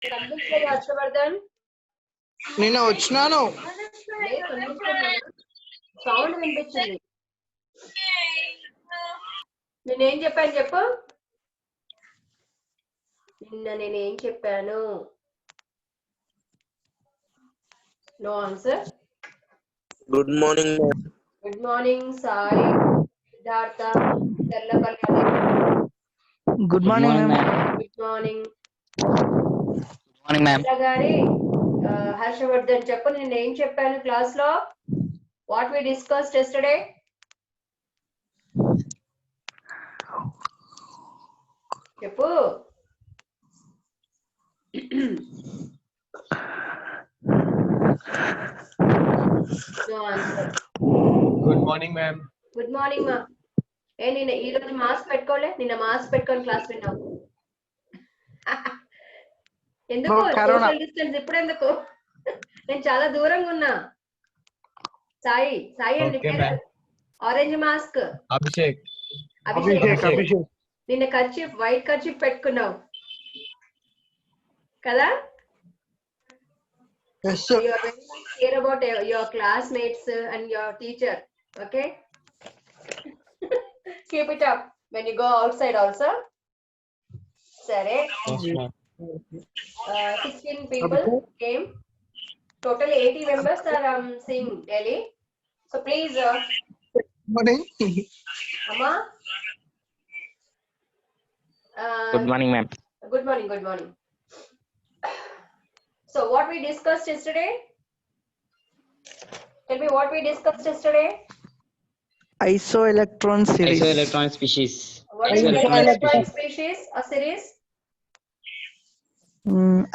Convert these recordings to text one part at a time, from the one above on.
కనిపించలేదు హర్షవర్ధన్. నిన్న వచ్చినాను. లేదు కనిపించలేదు. సౌండ్ వినిపించింది. నేనేం చెప్పాను చెప్పు. నిన్న నేనేం చెప్పాను? No answer. Good morning. Good morning Sai, Siddhartha, Tellapalli. Good morning ma'am. Good morning. Good morning ma'am. గారి హర్షవర్ధన్ చెప్పు, నేను ఏం చెప్పాను క్లాస్ లో? What we discussed yesterday? చెప్పు. No answer. Good morning ma'am. Good morning మా. నిన్న ఈ రోజు మాస్క్ పెట్టుకోలే? నిన్న మాస్క్ పెట్టుకొని క్లాస్ విన్నావు ఎందుకు? సోషల్ డిస్టెన్స్ ఇప్పుడు ఎందుకు? నేను చాలా దూరంగా ఉన్నా. సాయి అండి ఆరెంజ్ మాస్క్. అభిషేక్. నిన్న కర్చీఫ్, వైట్ కర్చీఫ్ పెట్టుకున్నావు కదా? Yes sir. You are very much care about your classmates and your teacher. Okay. Keep it up when you go outside also. Sare. 16 people came. Total 80 members are seeing daily. So please. Morning. Amma. Good morning, ma'am. Good morning. Good morning. So what we discussed yesterday? Tell me what we discussed yesterday. Isoelectron series. Isoelectron species. What is isoelectron species or series?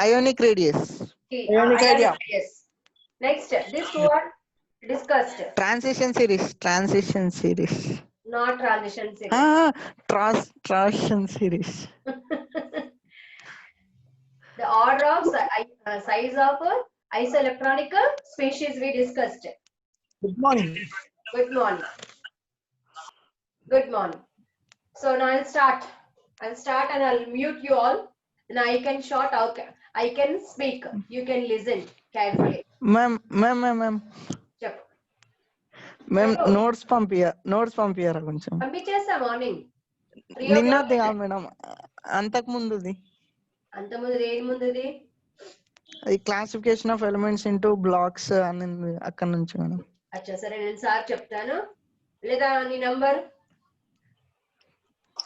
Ionic radius. Ionic radius. Next, this one discussed. Transition series. Not transition series. Transition series. The order of size of isoelectronic species we discussed. Good morning. Good morning. Good morning. So now I'll start and I'll mute you all. Now I can shout out, I can speak. You can listen carefully. Ma'am. Chap. Ma'am, notes పంపియారా కొంచెం? పంపించేస్తా morning. నిన్నది కాదు madam, అంతకు ముందుది. దేని ముందుది? అది classification of elements into blocks అని అక్కడ నుంచి madam. అచ్చా సరే, నేను సార్ చెప్తాను. లేదా నీ నంబర్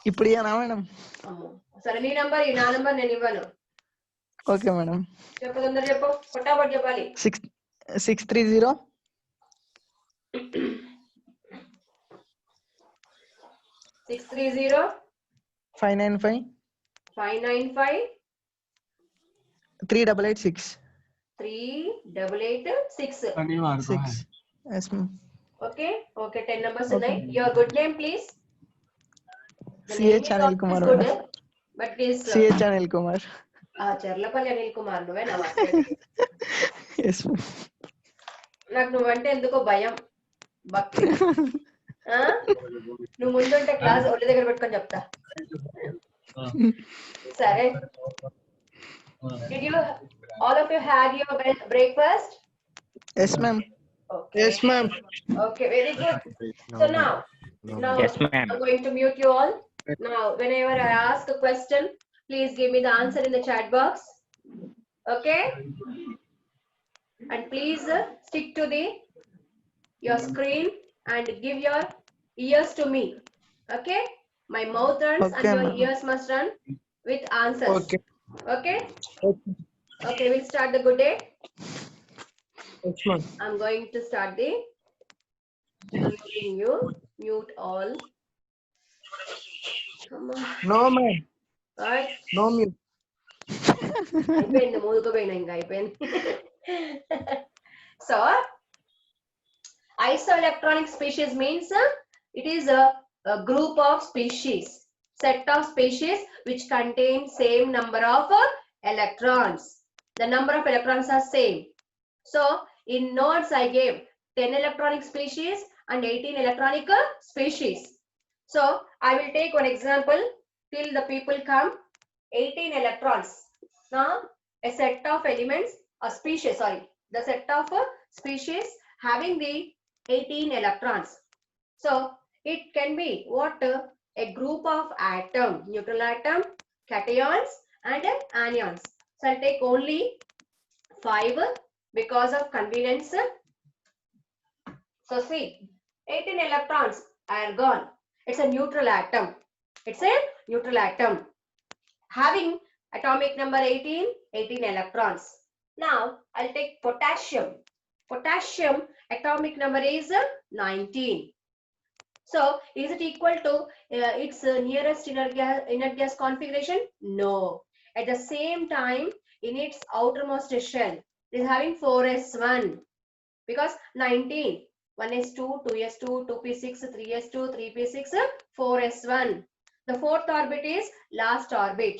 ఇప్పుడు ఇయ్యనా మేడం? సరే, నీ నంబర్ నా నంబర్ నేను ఇవ్వను. Okay madam. చెప్పు, తొందర చెప్పు, ఫటాఫట్ చెప్పాలి. 630 630 595 595 3886 3886. Yes ma'am. Okay, 10 numbers ఉన్నాయి. Your good name please? CH Anil Kumar. But please CH Anil Kumar. Cherlapalli Anil Kumar నువ్వే నా? Yes ma'am. నాకు నువ్వంటే ఎందుకో భయం, భక్తి. నువ్వు ముందుంటే క్లాస్ ఒళ్ళ దగ్గర పెట్టుకొని చెప్తా. సరే. Did you all of you had your breakfast? Yes ma'am. Okay. Yes ma'am. Okay, very good. So now Yes, ma'am. I'm going to mute you all. Now whenever I ask a question, please give me the answer in the chat box. Okay? And please stick to your screen and give your ears to me. Okay? My mouth runs and your ears must run with answers. Okay. Okay? Okay, we'll start the good day. Yes ma'am. I'm going to start the muting you. Mute all. Come on. No ma'am. Alright. No mute. అయిపోయింది, మూలుకోపోయినా ఇంకా అయిపోయింది. So isoelectronic species means it is a group of species, set of species which contain same number of electrons. The number of electrons are same. So in notes I gave 10 electronic species and 18 electronic species. So I will take one example till the people come. 18 electrons. Now a set of elements, a species, sorry, the set of species having the 18 electrons. So it can be what? A group of atom, neutral atom, cations and anions. So I'll take only 5 because of convenience. So see, 18 electrons are gone. It's a neutral atom. It's a neutral atom having atomic number 18, 18 electrons. Now I'll take potassium. Potassium atomic number is 19. So is it equal to its nearest inert gas configuration? No. At the same time, in its outermost shell, it is having 4s1 because 19, 1s2, 2s2, 2p6, 3s2, 3p6, 4s1. The fourth orbit is last orbit,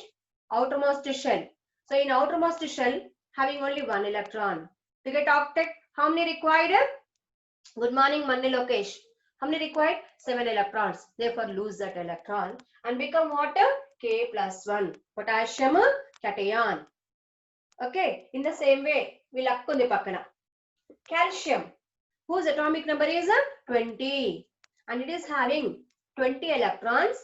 outermost shell. So in outermost shell, having only 1 electron. To get octet, how many required? Good morning, Manni Lokesh. How many required? 7 electrons. Therefore, lose that electron and become what? K plus 1. Potassium cation. Okay. In the same way, we'll akkundi pakkana. Calcium, whose atomic number is 20. And it is having 20 electrons,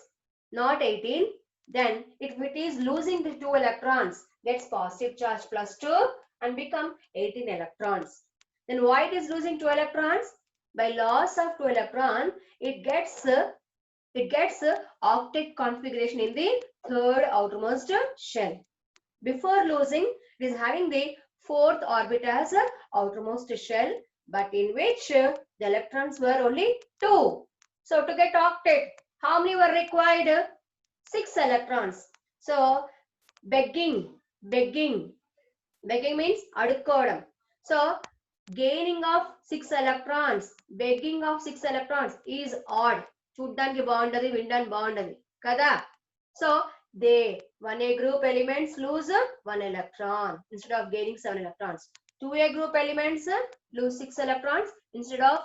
not 18. Then, if it is losing the 2 electrons, gets positive charge plus 2 and become 18 electrons. Then why it is losing 2 electrons? By loss of 2 electron, it gets octet configuration in the third outermost shell. Before losing, it is having the fourth orbit as outermost shell, but in which the electrons were only 2. So to get octet, how many were required? 6 electrons. So begging means adukkodam. So gaining of 6 electrons, begging of 6 electrons is odd. Chuddaniki boundary, windan boundary. Kada? So they 1A group elements lose 1 electron instead of gaining 7 electrons. 2A group elements lose 6 electrons instead of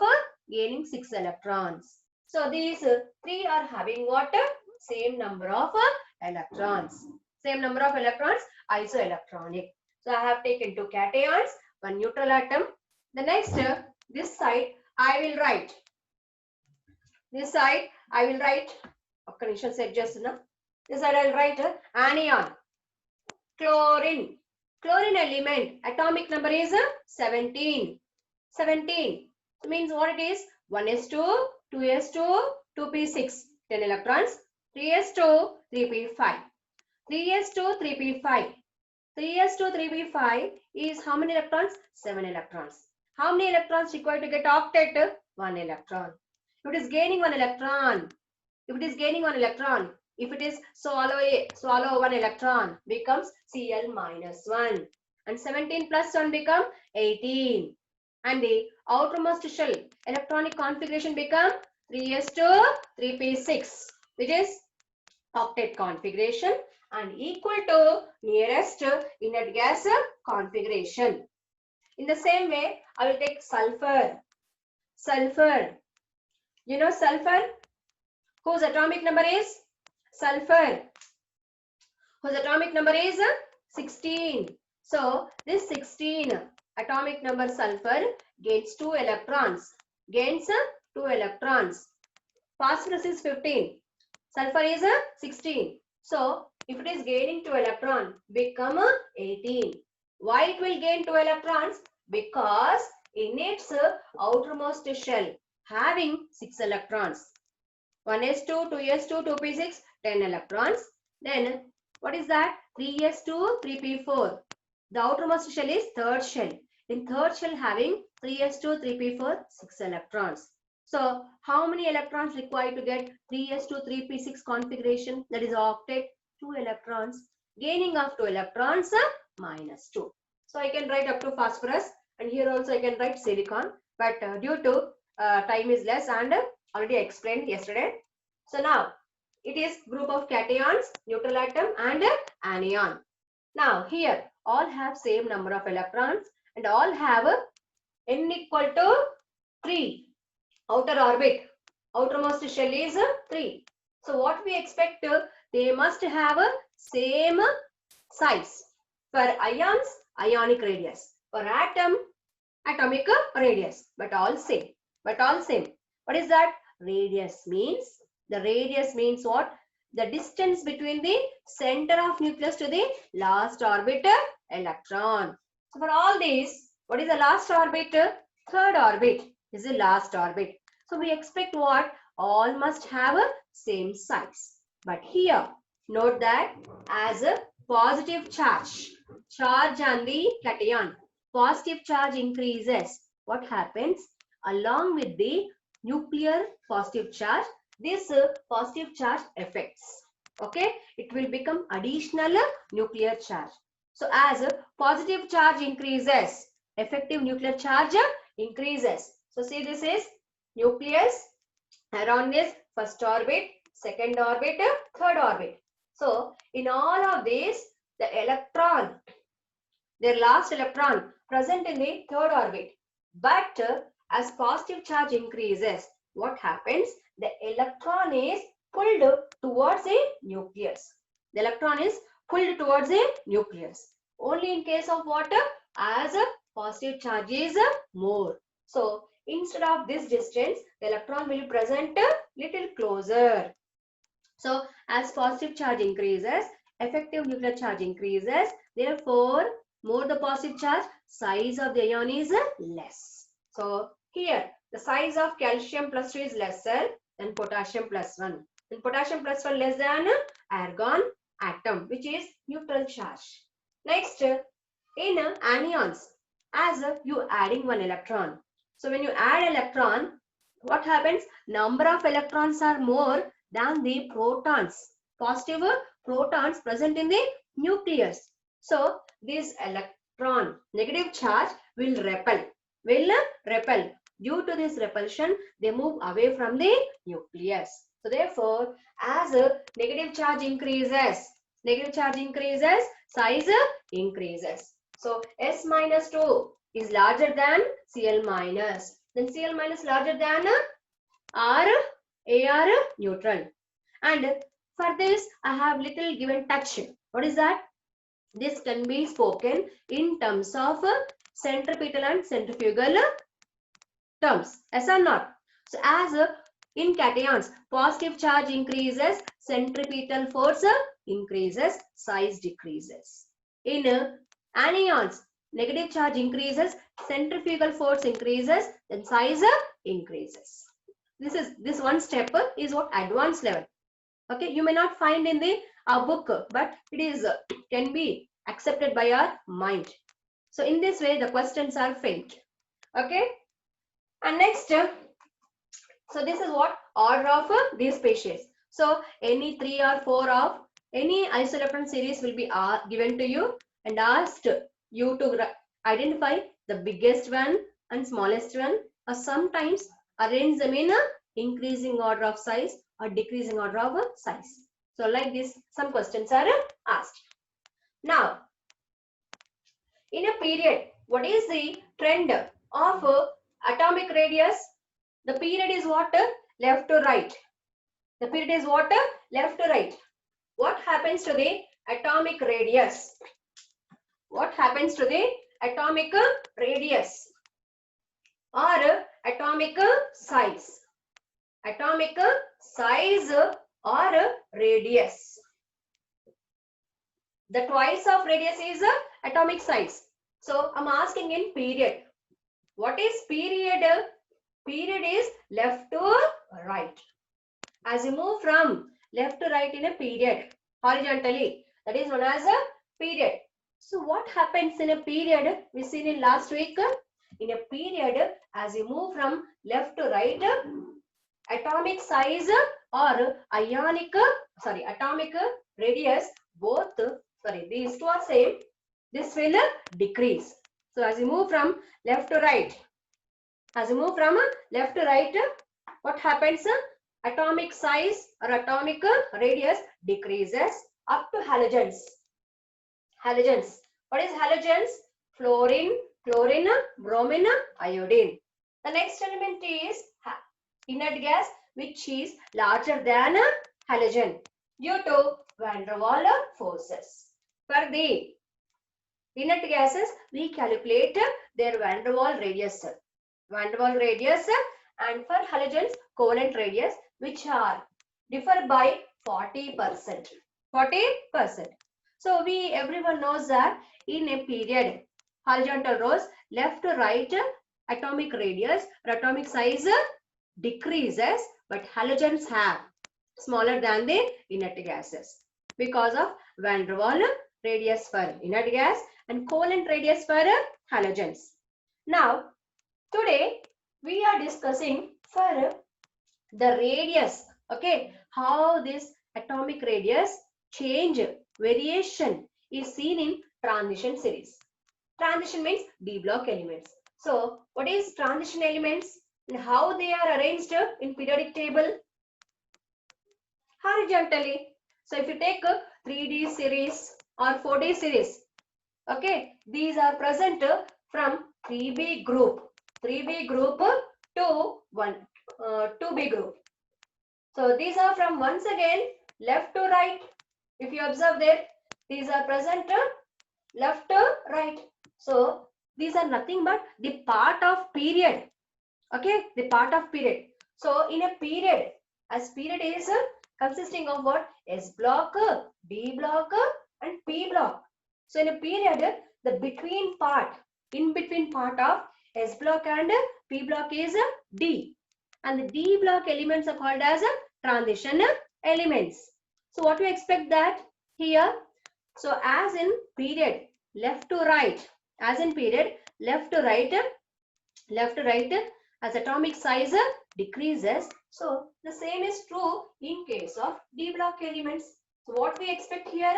gaining 6 electrons. So these 3 are having what? Same number of electrons. Same number of electrons, isoelectronic. So I have taken 2 cations, 1 neutral atom. The next, this side I will write. This side I will write. Condition set just now. This side I will write anion. Chlorine. Chlorine element atomic number is 17. 17. So means what it is? 1s2, 2s2, 2p6, 10 electrons. 3s2, 3p5. 3s2, 3p5. 3s2, 3p5 is how many electrons? 7 electrons. How many electrons required to get octet? 1 electron. If it is gaining 1 electron, if it is swallow 1 electron, becomes Cl minus 1. And 17 plus 1 become 18. And the outermost shell electronic configuration become 3s2, 3p6, which is octet configuration and equal to nearest inert gas configuration. In the same way, I will take sulfur. Sulfur. You know sulfur? Whose atomic number is? Sulfur. Whose atomic number is 16. So this 16 atomic number sulfur gains 2 electrons. Gains 2 electrons. Phosphorus is 15. Sulfur is 16. So if it is gaining 2 electrons, become 18. Why it will gain 2 electrons? Because in its outermost shell having 6 electrons. 1s2, 2s2, 2p6, 10 electrons. Then what is that? 3s2, 3p4. The outermost shell is third shell. In third shell having 3s2, 3p4, 6 electrons. So how many electrons required to get 3s2, 3p6 configuration? That is octet, 2 electrons. Gaining of 2 electrons, minus 2. So I can write up to phosphorus, and here also I can write silicon. But due to time is less and already explained yesterday. So now it is group of cations, neutral atom and anion. Now here all have same number of electrons and all have n equal to 3. Outer orbit, outermost shell is 3. So what we expect, they must have same size. For ions, ionic radius. For atom, atomic radius. But all same. But all same. What is that? Radius means, the radius means what? The distance between the center of nucleus to the last orbit electron. So for all these, what is the last orbit? Third orbit is the last orbit. So we expect what? All must have a same size. But here, note that as a positive charge on the cation, positive charge increases. What happens? Along with the nuclear positive charge, this positive charge affects. Okay, it will become additional nuclear charge. So as positive charge increases, effective nuclear charge increases. So see, this is nucleus around this first orbit, second orbit, third orbit. So in all of these, the electron, their last electron present in the third orbit. But as positive charge increases, what happens? The electron is pulled towards a nucleus. The electron is pulled towards a nucleus. Only in case of what? As a positive charge is more. So instead of this distance, the electron will present a little closer. So as positive charge increases, effective nuclear charge increases. Therefore, more the positive charge, size of the ion is less. So here, the size of calcium plus 2 is lesser than potassium plus 1. And potassium plus 1 less than argon atom, which is neutral charge. Next, in anions, as you adding one electron. So when you add electron, what happens? Number of electrons are more than the protons, positive protons present in the nucleus. So this electron negative charge will repel. Due to this repulsion, they move away from the nucleus. So therefore, as a negative charge increases, size increases. So S minus 2 is larger than Cl minus. Then Cl minus larger than Ar neutral. And for this, I have little given touch. What is that? This can be spoken in terms of centripetal and centrifugal terms. Yes or not? So as in cations, positive charge increases, centripetal force increases, size decreases. In anions, negative charge increases, centrifugal force increases, then size increases. This one step is what advanced level. Okay, you may not find in the book, but it is can be accepted by our mind. So in this way, the questions are framed. Okay, and next, so this is what order of these species. So any 3 or 4 of any isoelectron series will be given to you and asked you to identify the biggest one and smallest one, or sometimes arrange them in a increasing order of size or decreasing order of size. So like this, some questions are asked. Now, in a period, what is the trend of atomic radius? The period is what? Left to right. The period is what? Left to right. What happens to the atomic radius? What happens to the atomic radius or atomic size? Atomic size or radius. The twice of radius is atomic size. So I'm asking in period. What is period? Period is left to right. As you move from left to right in a period horizontally, that is known as a period. So what happens in a period? We seen in last week. In a period, as you move from left to right, atomic size or atomic radius, both, these two are same. This will decrease. So as you move from left to right, what happens? Atomic size or atomic radius decreases up to halogens. Halogens. What is halogens? Fluorine, chlorine, bromine, iodine. The next element is inert gas, which is larger than halogen due to van der Waals forces. For the Inert gases, we calculate their van der Waal radius. Van der Waal radius, and for halogens, covalent radius, which are differ by 40%. 40%. So everyone knows that in a period, horizontal rows, left to right, atomic radius or atomic size decreases, but halogens have smaller than the inert gases because of van der Waal radius for inert gas and covalent radius for halogens. Now, today we are discussing for the radius, okay, how this atomic radius change, variation is seen in transition series. Transition means d block elements. So, what is transition elements and how they are arranged in periodic table? Horizontally. So, if you take a 3D series or 4D series, okay, these are present from 3B group to 2B group. So these are from once again left to right. If you observe there, these are present left to right. So these are nothing but the part of period. Okay, the part of period. So in a period, as period is consisting of what? S block, D block, and P block. So in a period, the between part, in between part of S block and P block is D. And the D block elements are called as transition elements. So what we expect that here? So as in period, left to right, as in period, left to right, as atomic size decreases. So the same is true in case of D block elements. So what we expect here?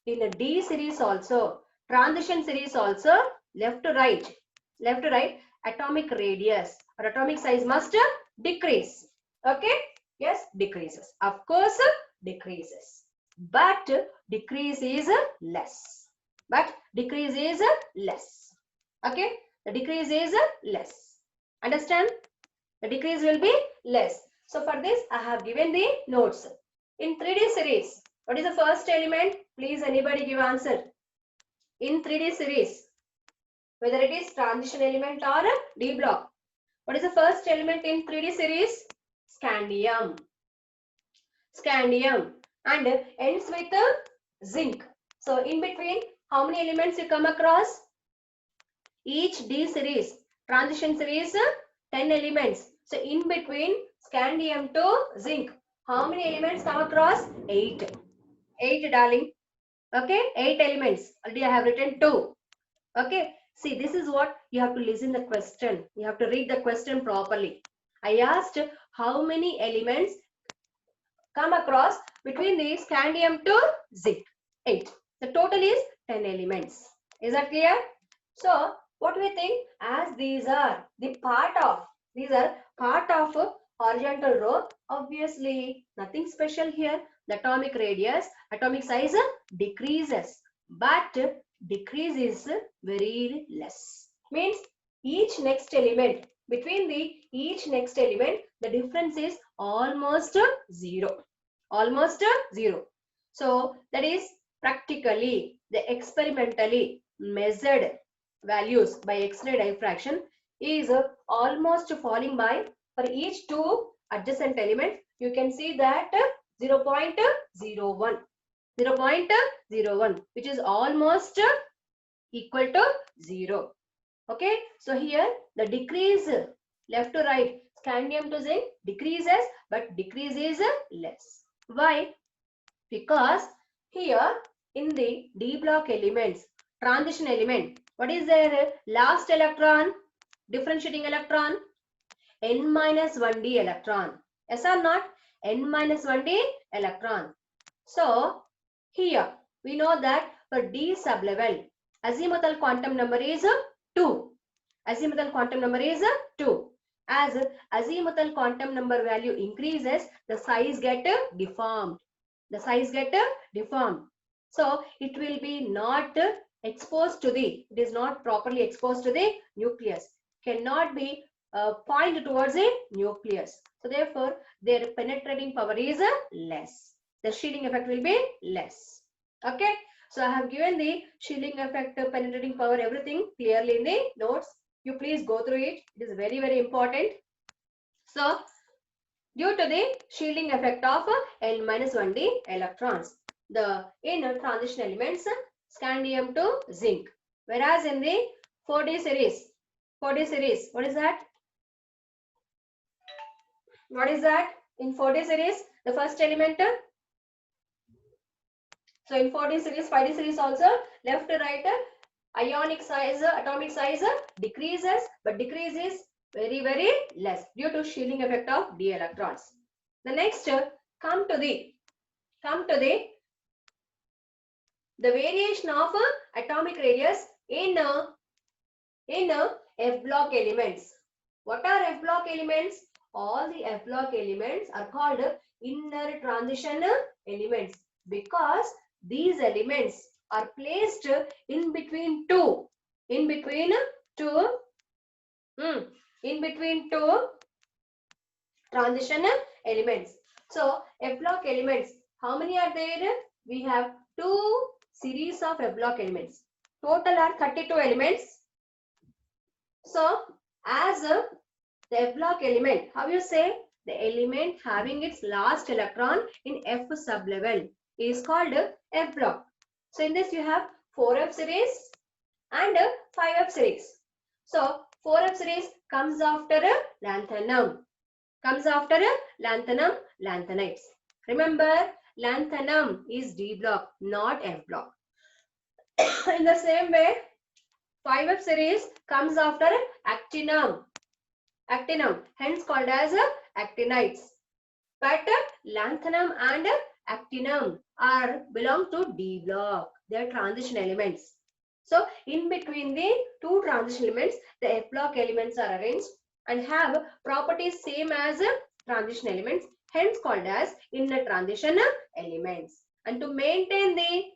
In a D series also, transition series also, left to right, atomic radius or atomic size must decrease. Okay, yes, decreases, of course decreases, but decrease is less, okay, the decrease is less. Understand? The decrease will be less. So for this I have given the notes. In 3D series, what is the first element? Please anybody give answer. In 3D series, whether it is transition element or D block, what is the first element in 3D series? Scandium. Scandium, and ends with zinc. So in between, how many elements you come across? Each D series, transition series, 10 elements. So in between scandium to zinc, how many elements come across? 8. 8, darling. Okay, 8 elements. Already I have written 2. Okay, see, this is what you have to listen the question. You have to read the question properly. I asked how many elements come across between the scandium to zinc. 8. The total is 10 elements. Is that clear? So what we think, as these are part of horizontal row, obviously nothing special here. The atomic radius, atomic size decreases, but decrease is very less. Means each next element, between each next element, the difference is almost 0. Almost 0. So that is practically, the experimentally measured values by X-ray diffraction is almost falling by, for each 2 adjacent elements, you can see that 0.01, which is almost equal to 0. Okay, so here the decrease left to right, scandium to zinc decreases, but decrease is less. Why? Because here in the D block elements, transition element, what is their last electron? Differentiating electron? N-1d electron. Yes or not? N-1d electron. So here we know that for D sublevel, azimuthal quantum number is 2. Azimuthal quantum number is 2. As azimuthal quantum number value increases, the size get deformed. The size get deformed. So it will be not exposed to it is not properly exposed to the nucleus. Cannot be point towards a nucleus. So therefore, their penetrating power is less. The shielding effect will be less. Okay. So I have given the shielding effect, penetrating power, everything clearly in the notes. You please go through it. It is very, very important. So due to the shielding effect of N-1d electrons, the inner transition elements scandium to zinc. Whereas in the 4D series, what is that? What is that? In 4D series, the first element. So in 4D series, 5D series also, left to right, ionic size, atomic size decreases, but decrease is very, very less due to shielding effect of d electrons. The next, come to the variation of atomic radius in F block elements. What are F block elements? All the F block elements are called inner transition elements because these elements are placed in between two transition elements. So F block elements, how many are there? We have two series of F block elements. Total are 32 elements. So as the F block element, how you say? The element having its last electron in F sublevel is called F block. So in this you have 4F series and 5F series. So 4F series comes after lanthanum. Lanthanides. Remember, lanthanum is D block, not F block. In the same way, 5F series comes after actinum, hence called as actinides. But lanthanum and actinum belong to D block. They are transition elements. So in between the two transition elements, the F block elements are arranged and have properties same as transition elements, hence called as inner transition elements. And to maintain the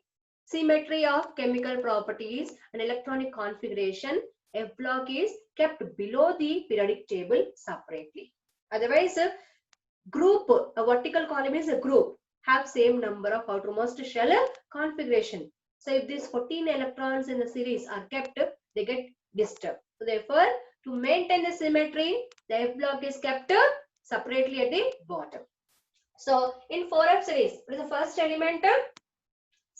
symmetry of chemical properties and electronic configuration, F block is kept below the periodic table separately. Otherwise, a vertical column is a group, have same number of outermost shell configuration. So if these 14 electrons in the series are kept, they get disturbed. So therefore, to maintain the symmetry, the F block is kept separately at the bottom. So in 4F series, what is the first element?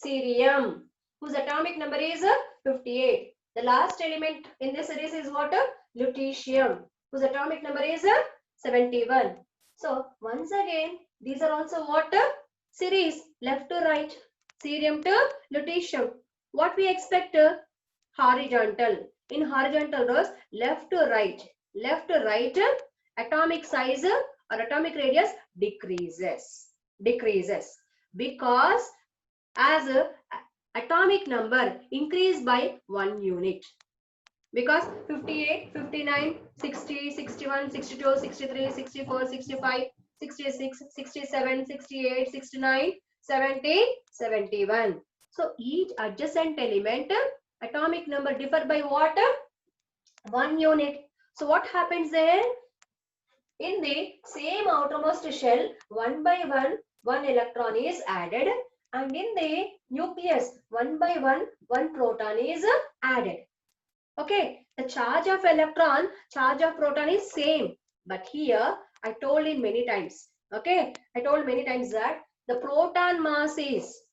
Cerium, whose atomic number is 58. The last element in this series is what? Lutetium, whose atomic number is 71. So once again, these are also what? Series, left to right. Cerium to lutetium. What we expect? Horizontal. In horizontal rows, left to right, atomic size or atomic radius decreases because as atomic number increase by 1 unit, because 58, 59, 60, 61, 62, 63, 64, 65, 66, 67, 68, 69, 70, 71. So each adjacent element atomic number differ by what? 1 unit. So what happens there? In the same outermost shell, one by one electron is added, and in the nucleus, one by one proton is added. Okay, the charge of electron, charge of proton is same, but here I told in many times. Okay, I told many times that the proton mass is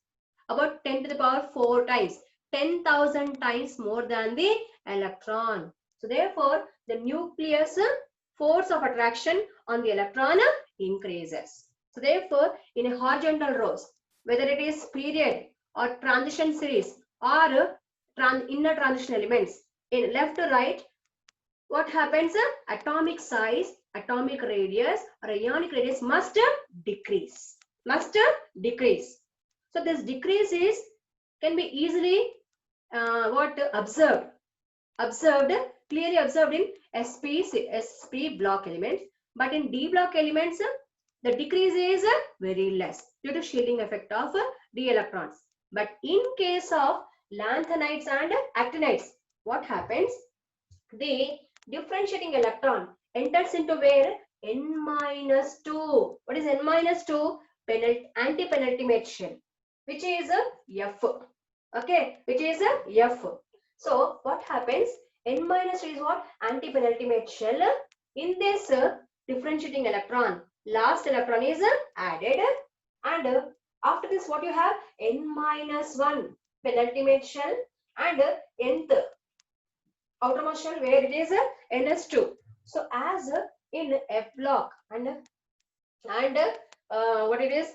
about 10 to the power 4 times, 10,000 times more than the electron. So therefore, the nucleus force of attraction on the electron increases. So therefore, in a horizontal rows, whether it is period or transition series or inner transition elements, in left to right, what happens? Atomic size, atomic radius or ionic radius must decrease. So this decrease can be easily clearly observed in SP block elements, but in D block elements, the decrease is very less due to shielding effect of d electrons. But in case of lanthanides and actinides, what happens? The differentiating electron enters into where? N-2. What is N-2? Anti-penultimate shell, which is F. Okay, which is a F. So what happens? N minus 2 is what? Anti-penultimate shell. In this differentiating electron, last electron is added, and after this what you have? N minus 1 penultimate shell and nth outermost shell where it is NS2. So as in F block and what it is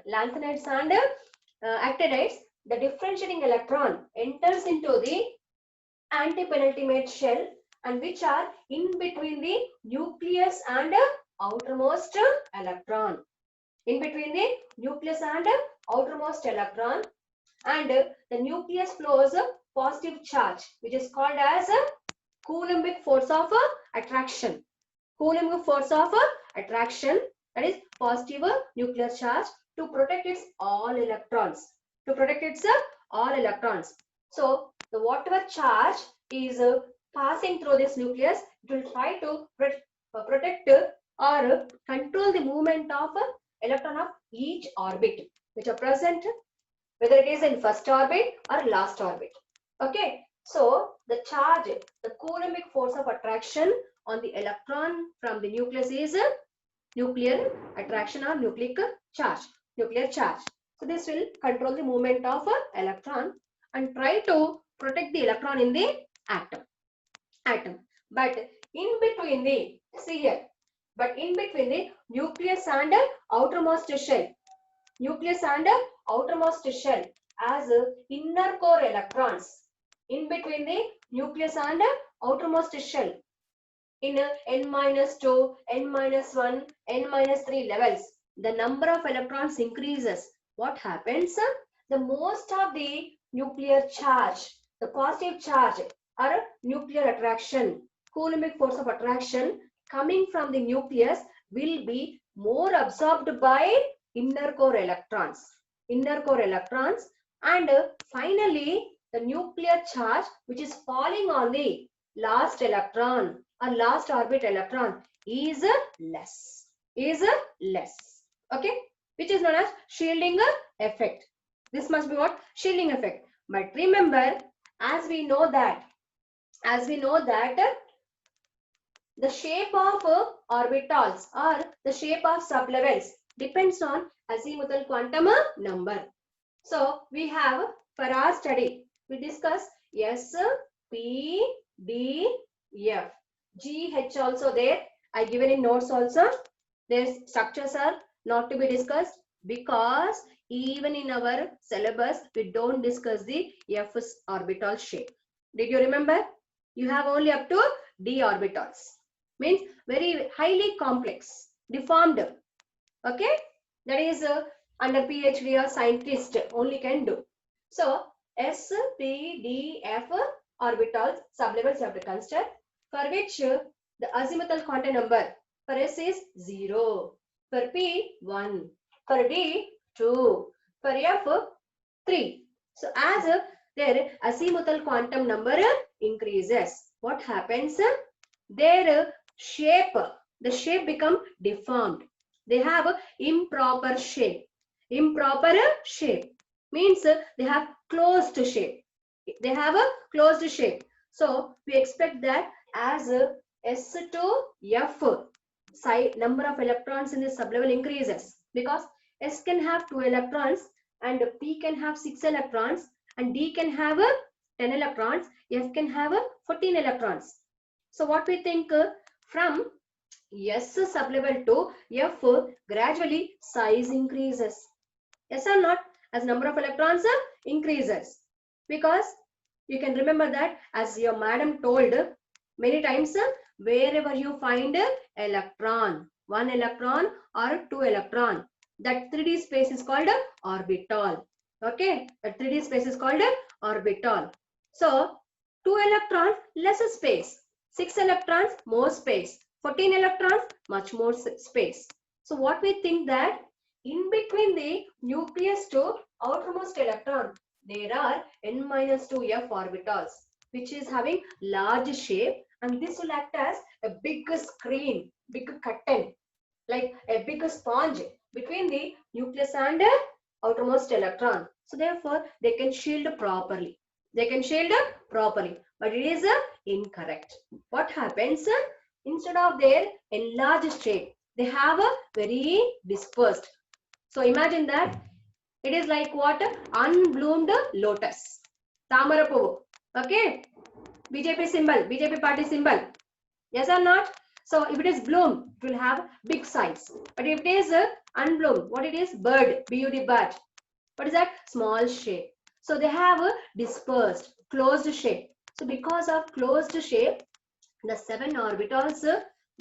lanthanides and actinides, the differentiating electron enters into the anti-penultimate shell, and which are in between the nucleus and outermost electron. In between the nucleus and outermost electron, and the nucleus flows a positive charge, which is called as a Coulombic force of attraction. Coulombic force of attraction, that is positive nuclear charge to protect its all electrons. To protect its all electrons. So the whatever charge is passing through this nucleus, it will try to protect or control the movement of electron of each orbit which are present, whether it is in first orbit or last orbit. Okay, so the charge, the Coulombic force of attraction on the electron from the nucleus is nuclear attraction or nucleic charge, nuclear charge. So this will control the movement of electron and try to protect the electron in the atom. But in between the, see here, but in between the nucleus and outermost shell, nucleus and outermost shell as inner core electrons, in between the nucleus and outermost shell, in n-2, n-1, n-3 levels, the number of electrons increases. What happens? The most of the nuclear charge, the positive charge or nuclear attraction, Coulombic force of attraction coming from the nucleus will be more absorbed by inner core electrons. Inner core electrons, and finally the nuclear charge which is falling on the last electron or last orbit electron is less. Okay, which is known as shielding effect. This must be what? Shielding effect. But remember, as we know that the shape of orbitals or the shape of sublevels depends on azimuthal quantum number. So we have, for our study, we discuss S, P, D, F, G, H also there. I given in notes also. Their structures are not to be discussed because even in our syllabus we don't discuss the F orbital shape. Did you remember? You have only up to D orbitals. Means very highly complex, deformed. Okay, that is under PhD or scientist only can do. So S, P, D, F orbitals sublevels you have to consider, for which the azimuthal quantum number for S is 0, for P 1, for D 2, for F 3. So as their azimuthal quantum number increases, what happens? Their shape, the shape become deformed. They have improper shape. Improper shape means they have closed shape. They have a closed shape. So we expect that as S to F, number of electrons in the sublevel increases, because S can have 2 electrons and P can have 6 electrons and D can have 10 electrons, F can have 14 electrons. So what we think, from S sublevel to F, gradually size increases. Yes or not? As number of electrons increases. Because you can remember that as your madam told many times, wherever you find electron, 1 electron or 2 electron, that 3D space is called orbital. Okay, that 3D space is called orbital. So 2 electrons, less space. 6 electrons, more space. 14 electrons, much more space. So what we think that in between the nucleus to outermost electron, there are n-2 F orbitals, which is having large shape, and this will act as a big screen, big curtain, like a big sponge between the nucleus and outermost electron. So therefore, they can shield properly. They can shield properly, but it is incorrect. What happens? Instead of their enlarged shape, they have a very dispersed. So imagine that it is like what? Unbloomed lotus. Tamarapu. Okay. BJP symbol, BJP party symbol. Yes or not? So if it is bloom, it will have big size. But if it is unbloomed, what it is? Bird, B-U-D, bird. What is that? Small shape. So they have a dispersed, closed shape. So because of closed shape, the 7 orbitals,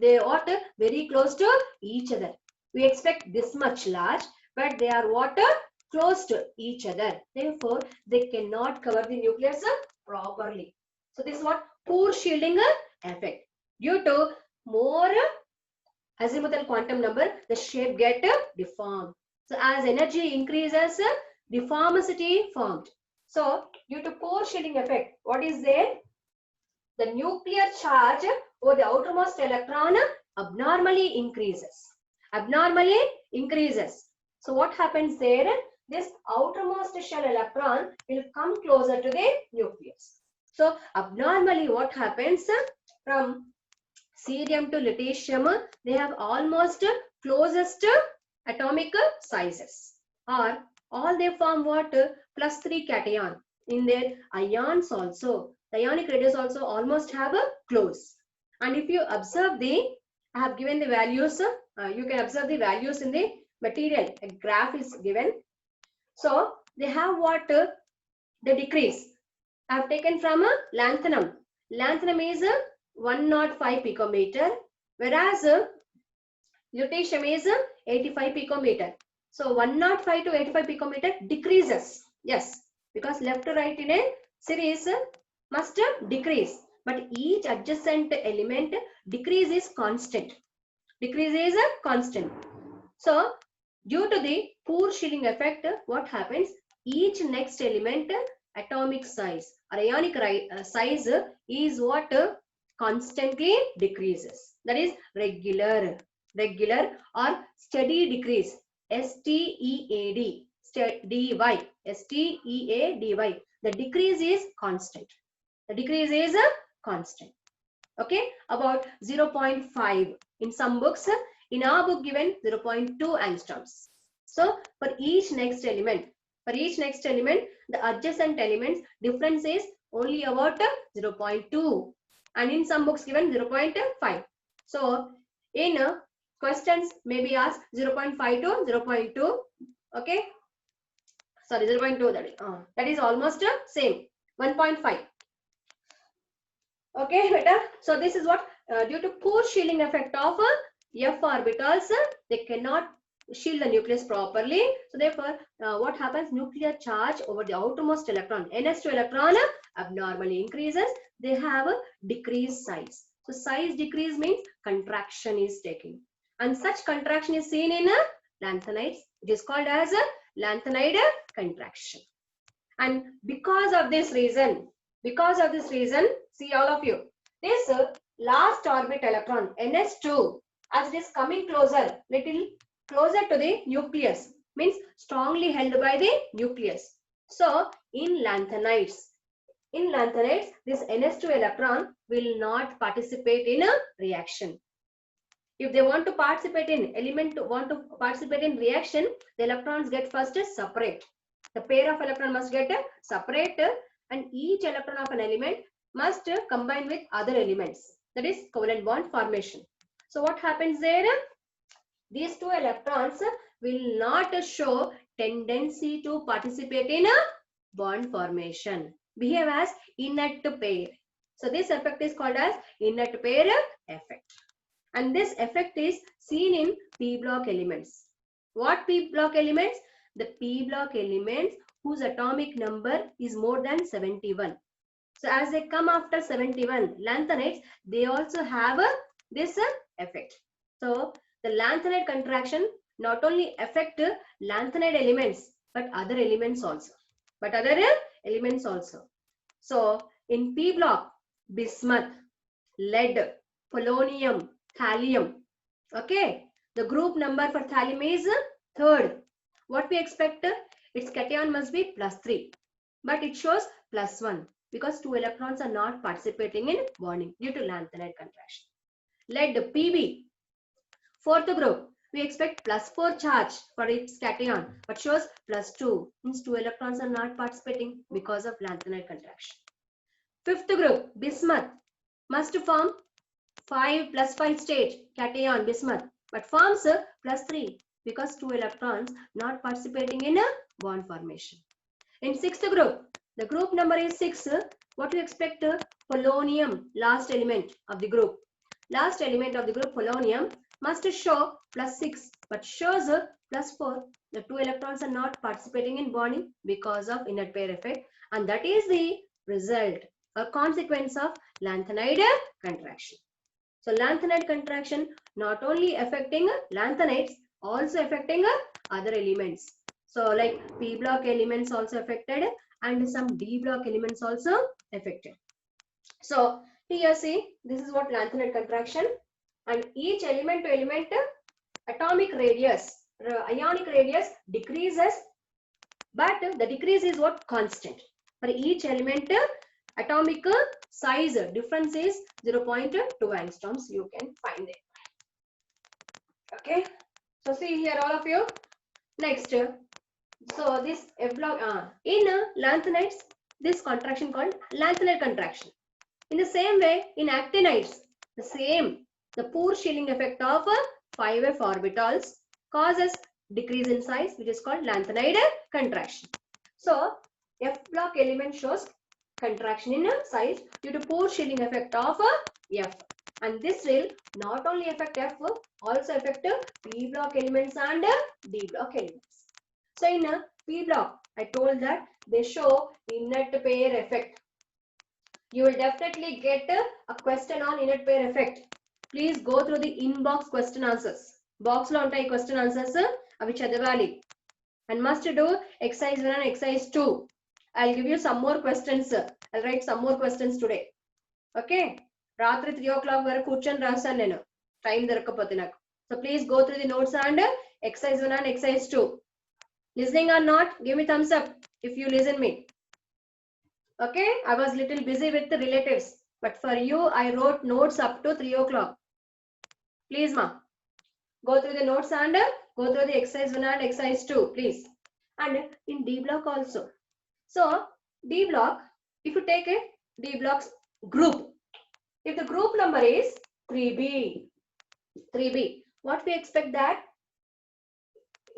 they are very close to each other. We expect this much large, but they are what? Close to each other. Therefore, they cannot cover the nucleus properly. So this is what? Poor shielding effect. Due to more azimuthal quantum number, the shape get deformed. So as energy increases, deformity formed. So due to poor shielding effect, what is there? The nuclear charge over the outermost electron abnormally increases. Abnormally increases. So what happens there? This outermost shell electron will come closer to the nucleus. So abnormally what happens? From cerium to lutetium, they have almost closest atomic sizes. Or all they form what? +3 cation. In their ions also, the ionic radius also almost have a close. And if you observe the, I have given the values, you can observe the values in the material. A graph is given. So they have what? The decrease. I have taken from a lanthanum. Lanthanum is 105 picometer, whereas lutetium is 85 picometer. So 105 to 85 picometer decreases. Yes, because left to right in a series must decrease, but each adjacent element decrease is constant. Decrease is a constant. So due to the poor shielding effect, what happens? Each next element atomic size or ionic size is what? Constantly decreases. That is regular or steady decrease. STEAD, dy, STEADY. The decrease is constant. The decrease is a constant. Okay, about 0.5 in some books. In our book given 0.2 angstroms. So for each next element, the adjacent elements difference is only about 0.2, and in some books given 0.5. So in questions may be asked 0.5 to 0.2. Okay, sorry, 0.2, that is almost same. 1.5. Okay, beta. So this is what due to poor shielding effect of F orbitals, they cannot shield the nucleus properly. So therefore, what happens? Nuclear charge over the outermost electron, ns2 electron, abnormally increases. They have a decreased size. So size decrease means contraction is taking, and such contraction is seen in lanthanides. It is called as a lanthanide contraction. And because of this reason, see all of you, this last orbit electron ns2, as it is coming closer, little closer to the nucleus, means strongly held by the nucleus. So in lanthanides, this ns2 electron will not participate in a reaction. If they want to participate in reaction, the electrons get first separate. The pair of electron must get separate, and each electron of an element must combine with other elements. That is covalent bond formation. So what happens there? These two electrons will not show tendency to participate in a bond formation. Behave as inert pair. So this effect is called as inert pair effect. And this effect is seen in p block elements. What p block elements? The p block elements whose atomic number is more than 71. So as they come after 71, lanthanides, they also have this effect. So the lanthanide contraction not only affect lanthanide elements, but other elements also. So in p block, bismuth, lead, polonium, thallium. Okay, the group number for thallium is 3rd. What we expect? its cation must be +3. But it shows +1 because 2 electrons are not participating in bonding due to lanthanide contraction. Lead Pb, fourth group, we expect +4 charge for its cation, but shows +2, means 2 electrons are not participating because of lanthanide contraction. Fifth group, bismuth, must form 5 +5 state cation bismuth, but forms +3 because 2 electrons not participating in a bond formation. In sixth group, the group number is 6. What do you expect? Polonium, last element of the group. Last element of the group, polonium, must show +6, but shows +4. The 2 electrons are not participating in bonding because of inert pair effect, and that is the result, a consequence of lanthanide contraction. So lanthanide contraction not only affecting lanthanides, also affecting other elements. So like P block elements also affected and some D block elements also affected. So here see, this is what lanthanide contraction, and each element to element atomic radius, ionic radius decreases, but the decrease is what? Constant. For each element atomic size difference is 0.2 angstroms. You can find it. Okay. So see here all of you. Next. So this F block in lanthanides, this contraction called lanthanide contraction. In the same way, in actinides, the same. The poor shielding effect of 5f orbitals causes decrease in size, which is called lanthanide contraction. So F block element shows contraction in size due to poor shielding effect of F, and this will not only affect F, also affect P block elements and D block elements. So in P block, I told that they show inert pair effect. You will definitely get a question on inert pair effect. Please go through the inbox question answers. Box lo untai question answers avi chadavali, and must do exercise 1 and exercise 2. I'll give you some more questions. I'll write some more questions today. Okay. Ratri 3 o'clock vara kuchani rasan nenu. Time darakapothe naku. So please go through the notes and exercise 1 and exercise 2. Listening or not? Give me thumbs up if you listen me. Okay. I was little busy with the relatives, but for you I wrote notes up to 3 o'clock. Please ma. Go through the notes and go through the exercise 1 and exercise 2, please. And in D block also. So D block, if you take a D block's group, if the group number is 3b, what we expect that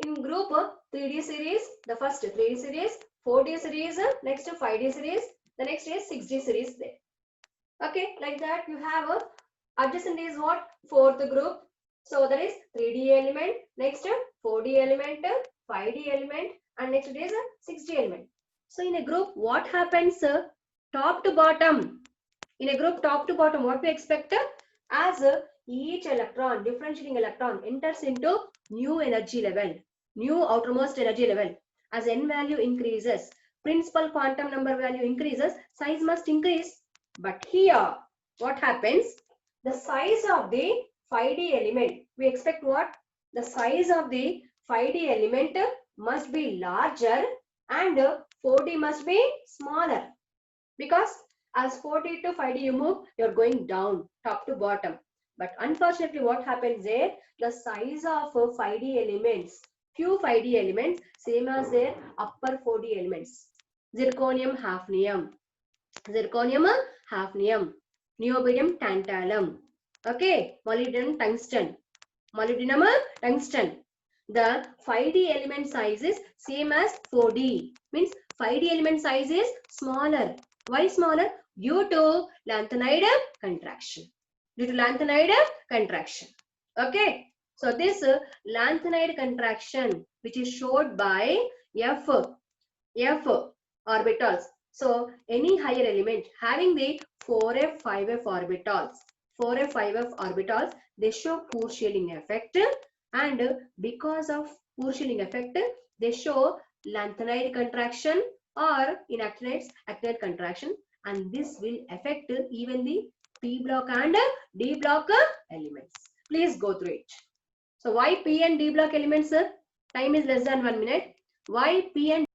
in group 3D series, the first 3D series, 4D series, next 5D series, the next is 6D series there. Okay, like that you have a adjacent is what? Fourth group. So that is 3D element, next 4D element, 5D element, and next is 6D element. So in a group, what happens top to bottom? In a group top to bottom, what we expect? As each electron, differentiating electron, enters into new energy level, new outermost energy level. As n value increases, principal quantum number value increases, size must increase. But here, what happens? The size of the 5D element, we expect what? The size of the 5D element must be larger and 4D must be smaller, because as 4D to 5D you move, you're going down, top to bottom. But unfortunately, what happens there? The size of 5D elements, few 5D elements, same as their upper 4D elements. Zirconium, hafnium, neobidium, tantalum. Okay, molybdenum, tungsten, The 5D element size is same as 4D. Means 5D element size is smaller. Why smaller? Due to lanthanide contraction. Okay. So this lanthanide contraction, which is showed by F orbitals. So any higher element having the 4f 5f orbitals, they show poor shielding effect, and because of poor shielding effect, they show lanthanide contraction, or in actinides, actinide contraction, and this will affect even the P block and D block elements. Please go through it. So why P and D block elements? Time is less than 1 minute. Why P and